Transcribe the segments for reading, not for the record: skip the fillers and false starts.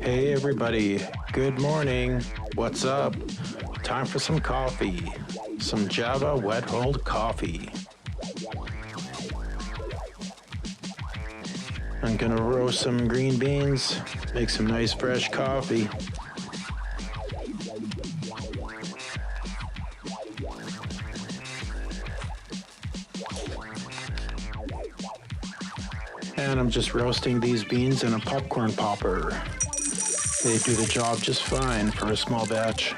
Hey everybody, good morning. What's up? Time for some coffee. Some Java wet rolled coffee. I'm gonna roast some green beans, make some nice fresh coffee. And I'm just roasting these beans in a popcorn popper. They do the job just fine for a small batch.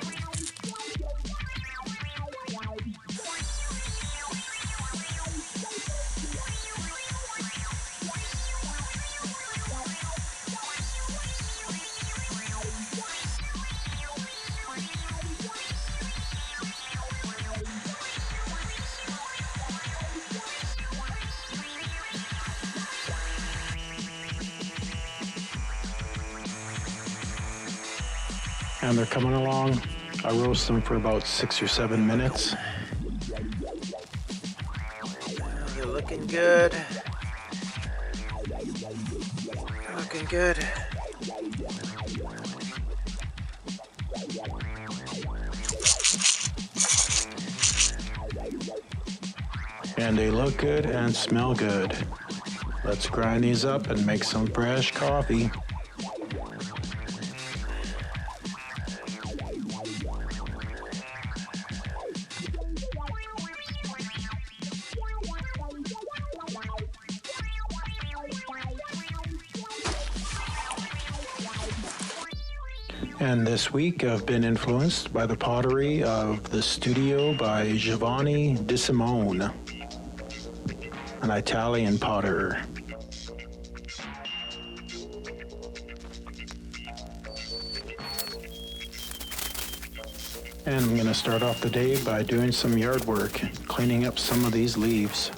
And they're coming along. I roast them for about 6 or 7 minutes. They're looking good. Looking good. And they look good and smell good. Let's grind these up and make some fresh coffee. And this week I've been influenced by the pottery of The Studio by Giovanni Di Simone, an Italian potter. And I'm going to start off the day by doing some yard work, cleaning up some of these leaves.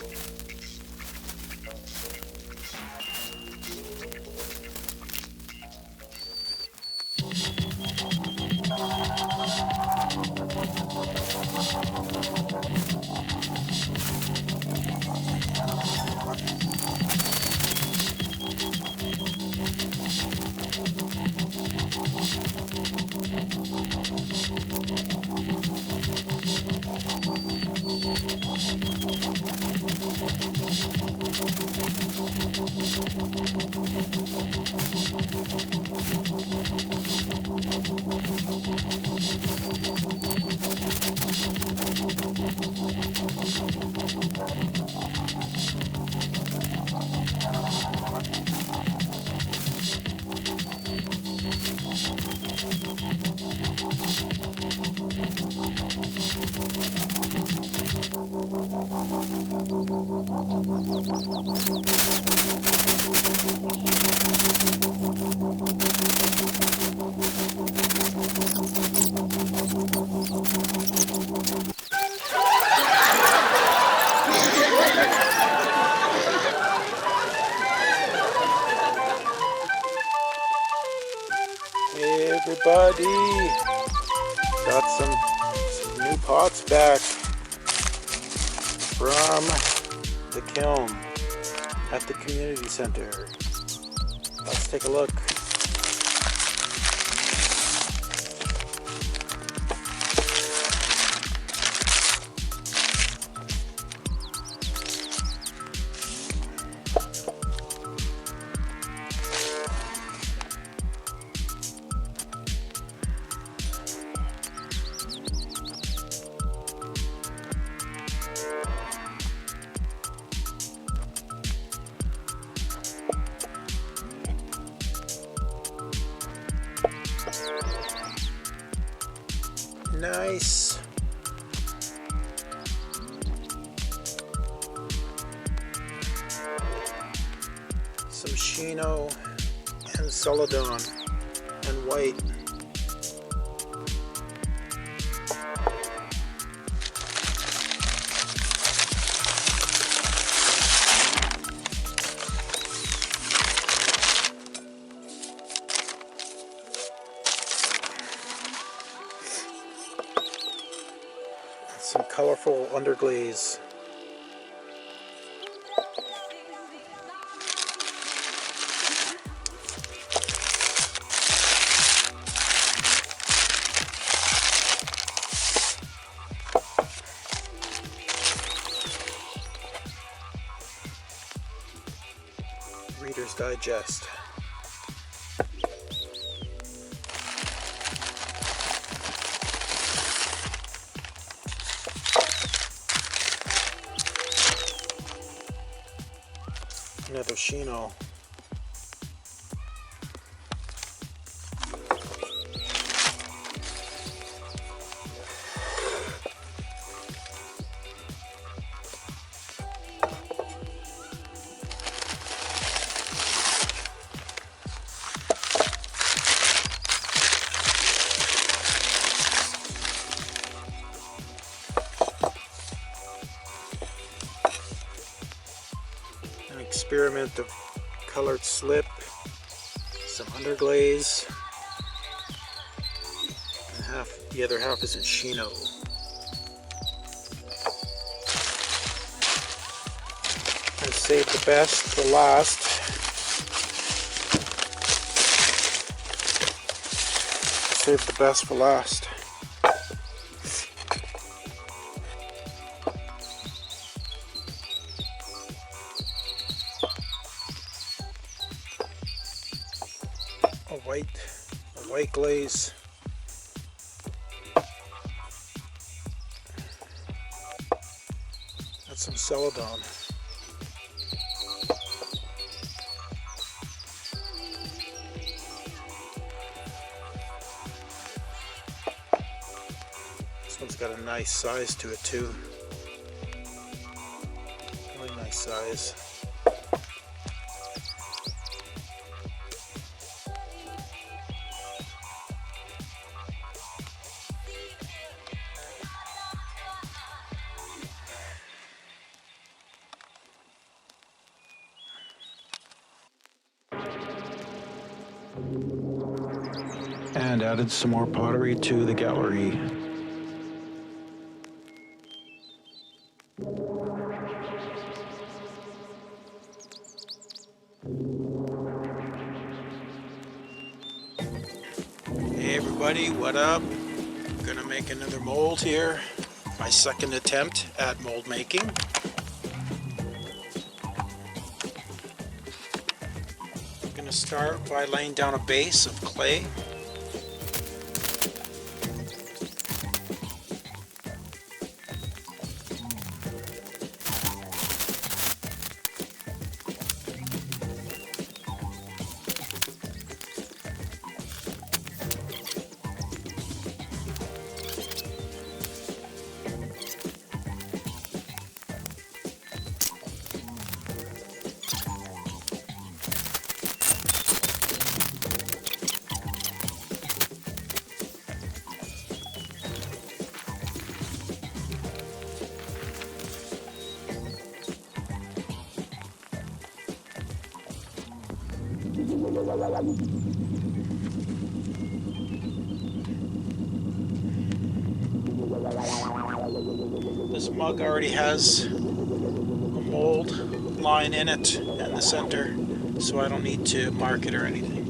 Hey everybody, got some new pots back from the kiln at the community center. Let's take a look. Nice. Some Chino and Celadon and white. Some colorful underglaze. Reader's Digest. Another Shino. An experiment of colored slip, some underglaze, and the other half is in Shino. And save the best for last. Save the best for last. A white glaze. That's some celadon. This one's got a nice size to it too. Really nice size. And added some more pottery to the gallery. Hey everybody, what up? I'm gonna make another mold here. My second attempt at mold making. I'm gonna start by laying down a base of clay. This mug already has a mold line in it in the center, so I don't need to mark it or anything.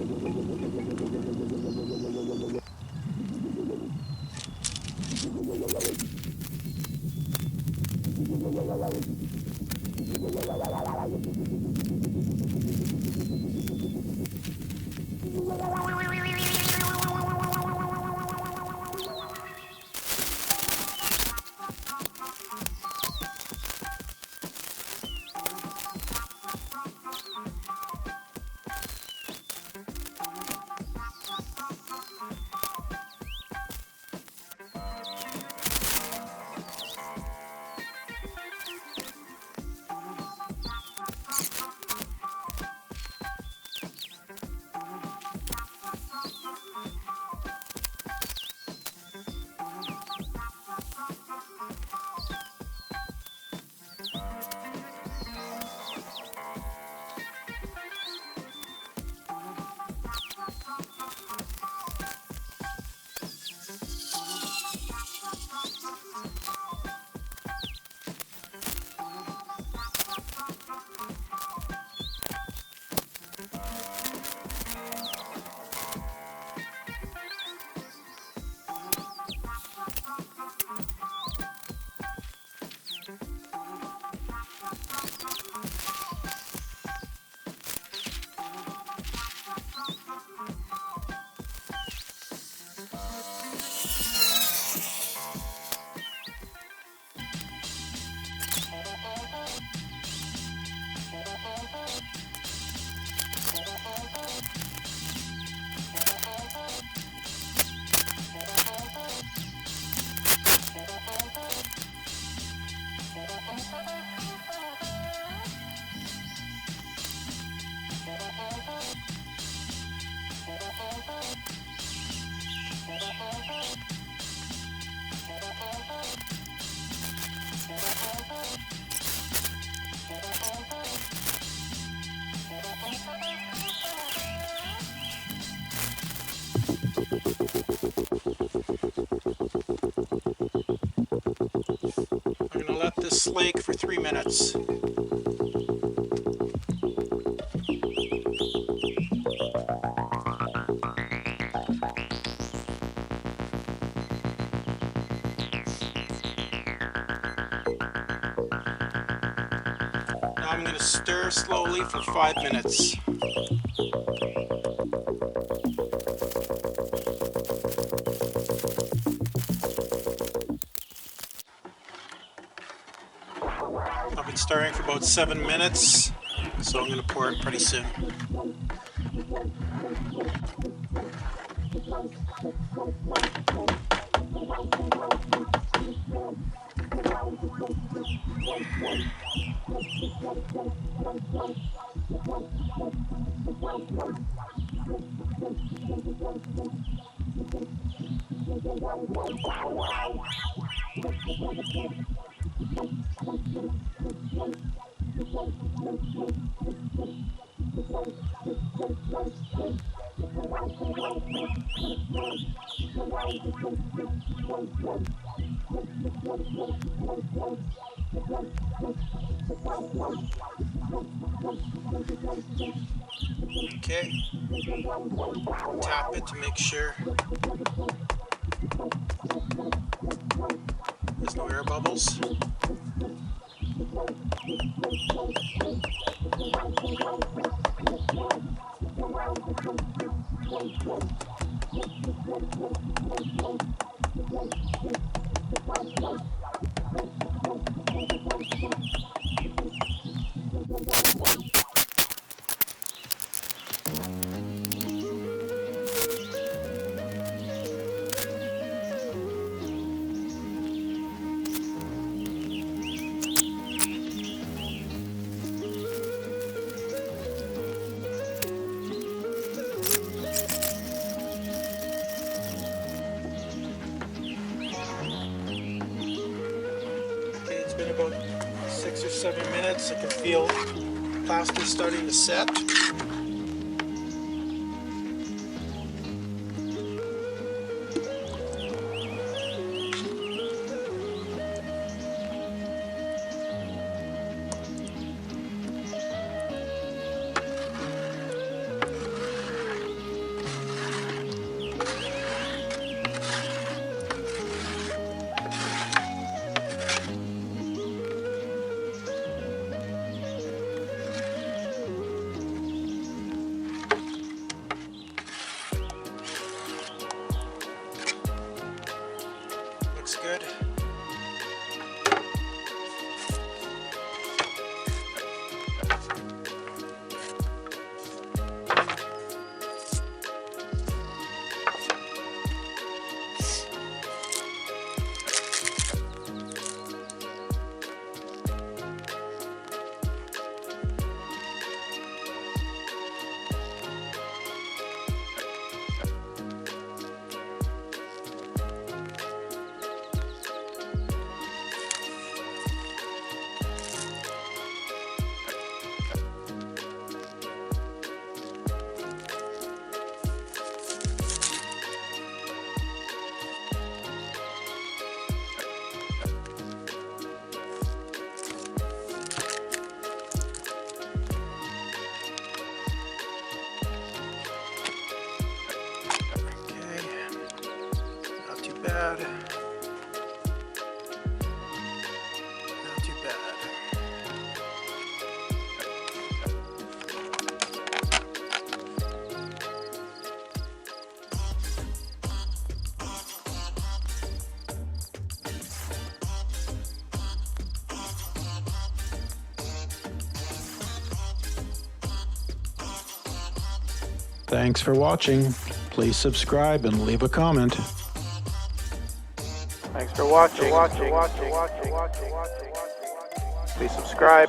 I'm going to let this slake for 3 minutes. Now I'm going to stir slowly for 5 minutes. I've been stirring for about 7 minutes, so I'm going to pour it pretty soon. Okay, tap it to make sure there's no air bubbles. It's been about 6 or 7 minutes. I can feel plaster starting to set. Looks good. Bad. Not too bad. Thanks for watching. Please subscribe and leave a comment. Thanks for watching. Please subscribe.